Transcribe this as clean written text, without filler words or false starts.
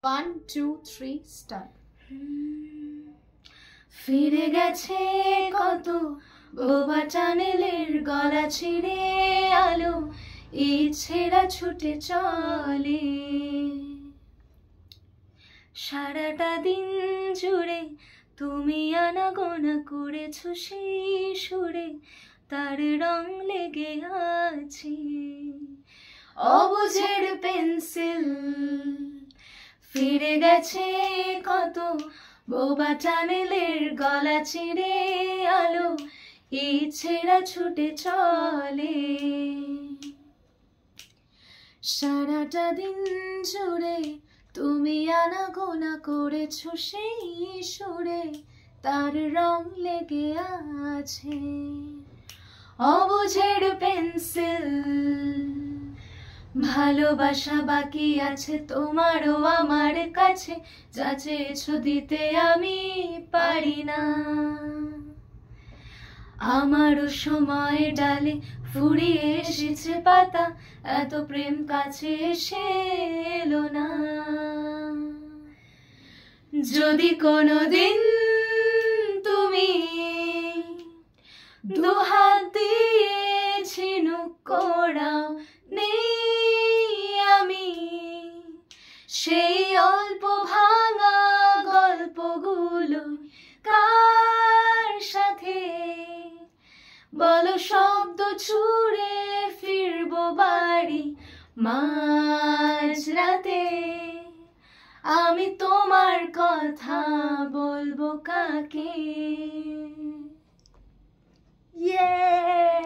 1 2 3 start. ফিরে গেছে কত বোবা টানেলের গলা ছিঁড়ে আলো এই ছেঁড়া ছুটে চলে। সারাটা দিন জুড়ে তুমি আনাগোনা করেছো সেই সুরে, তার রং লেগে আছে অবুঝের পেন্সিল। ফিরে গেছে কত বোবা টানেলের গলা ছিঁড়ে আলো এই ছেঁড়া ছুটে চলে। সারাটা দিন জুড়ে তুমি আনাগোনা করেছো সেই সুরে, তার রং লেগে আছে অবুঝের পেন্সিল। ভালোবাসা বাকি আছে তোমারও আমার কাছে, যা চেয়েছো দিতে আমি পারি না। আমারও সময় ডালে ফুরিয়ে এসেছে পাতা, এত প্রেম কাছে এসে এলো না। যদি কোনোদিন তুমি দুহাত দিয়ে ঝিনুক কোড়াও, নেই আমি সেই অল্প ভাঙা গল্পগুলো কার সাথে বলো শব্দ ছুড়ে ফিরবো বাড়ি মাঝরাতে। আমি তোমার কথা বলবো কাকে?